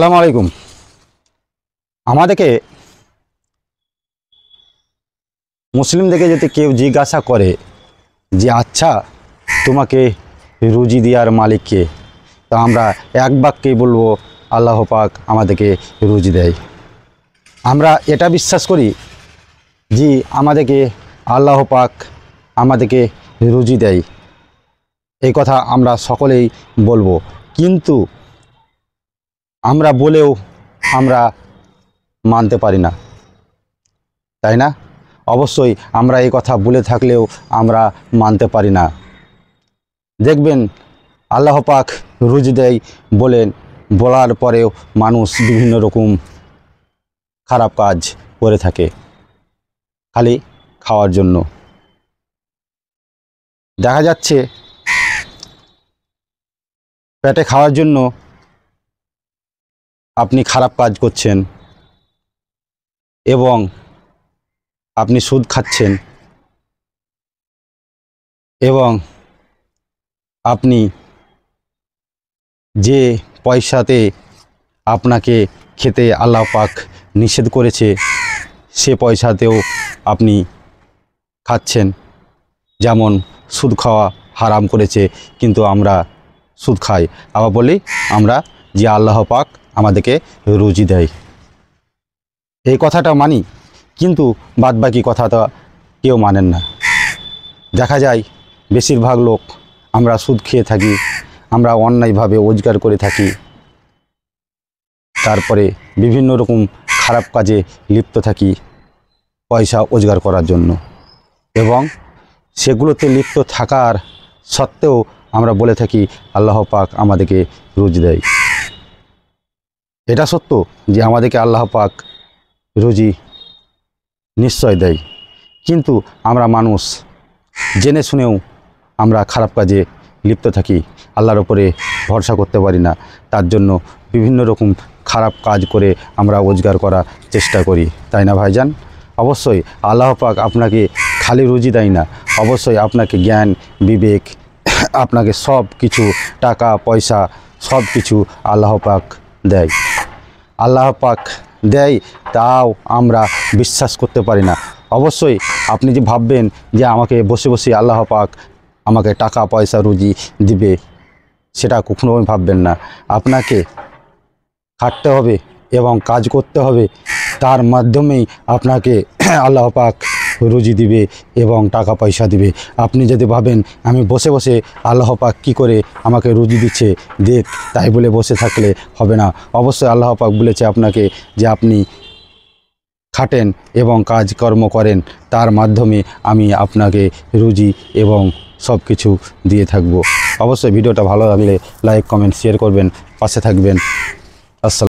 আসসালামু আলাইকুম। আমাদেরকে মুসলিমদেরকে যদি কেউ জিজ্ঞাসা করে যে আচ্ছা তোমাকে রুজি দেওয়ার মালিক কে, তা আমরা এক বাক্যেই বলবো আল্লাহ পাক আমাদেরকে রুজি দেয়। আমরা এটা বিশ্বাস করি যে আমাদেরকে আল্লাহ পাক আমাদেরকে রুজি দেয়, এই কথা আমরা সকলেই বলবো। কিন্তু আমরা বলেও আমরা মানতে পারি না, তাই না? অবশ্যই আমরা এই কথা বলে থাকলেও আমরা মানতে পারি না। দেখবেন আল্লাহ পাক রুজি দেয় বলার পরেও মানুষ বিভিন্ন রকম খারাপ কাজ করে থাকে খালি খাওয়ার জন্য। দেখা যাচ্ছে পেটে খাওয়ার জন্য আপনি খারাপ কাজ করছেন এবং আপনি সুদ খাচ্ছেন এবং আপনি যে পয়সাতে আপনাকে খেতে আল্লাহ পাক নিষেধ করেছে সে পয়সাতেও আপনি খাচ্ছেন। যেমন সুদ খাওয়া হারাম করেছে কিন্তু আমরা সুদ খাই, আবার বলি আমরা যে আল্লাহ পাক আমাদেরকে রুজি দেয়, এই কথাটা মানি। কিন্তু বাদবাকি কথাটা কেউ মানেন না। দেখা যায় বেশিরভাগ লোক আমরা সুদ খেয়ে থাকি, আমরা অন্যায়ভাবে রোজগার করে থাকি, তারপরে বিভিন্ন রকম খারাপ কাজে লিপ্ত থাকি পয়সা রোজগার করার জন্য, এবং সেগুলোতে লিপ্ত থাকার সত্ত্বেও আমরা বলে থাকি আল্লাহ পাক আমাদেরকে রুজি দেয়। এটা সত্য যে আমাদেরকে আল্লাহ পাক রুজি নিশ্চয় দেয়, কিন্তু আমরা মানুষ জেনে শুনেও আমরা খারাপ কাজে লিপ্ত থাকি, আল্লাহর উপরে ভরসা করতে পারি না। তার জন্য বিভিন্ন রকম খারাপ কাজ করে আমরা রোজগার করার চেষ্টা করি, তাই না ভাইজান? অবশ্যই আল্লাহ পাক আপনাকে খালি রুজি দেয় না, অবশ্যই আপনাকে জ্ঞান বিবেক, আপনাকে সব কিছু টাকা পয়সা সব কিছু আল্লাহ পাক দেয়। আল্লাহ পাক দেয়, তাও আমরা বিশ্বাস করতে পারি না। অবশ্যই আপনি যে ভাববেন যে আমাকে বসে বসে আল্লাহ পাক আমাকে টাকা পয়সা রুজি দিবে, সেটা কখনোই ভাববেন না। আপনাকে খাটতে হবে এবং কাজ করতে হবে, তার মাধ্যমেই আপনাকে আল্লাহ পাক রুজি দিবে এবং টাকা পয়সা দিবে। আপনি যদি ভাবেন আমি বসে বসে আল্লাহ পাক কী করে আমাকে রুজি দিচ্ছে দেখ, তাই বলে বসে থাকলে হবে না। অবশ্যই আল্লাহ পাক বলেছে আপনাকে যে আপনি খাটেন এবং কাজকর্ম করেন, তার মাধ্যমে আমি আপনাকে রুজি এবং সব কিছু দিয়ে থাকব। অবশ্যই ভিডিওটা ভালো লাগলে লাইক কমেন্ট শেয়ার করবেন, পাশে থাকবেন। আসসালাম।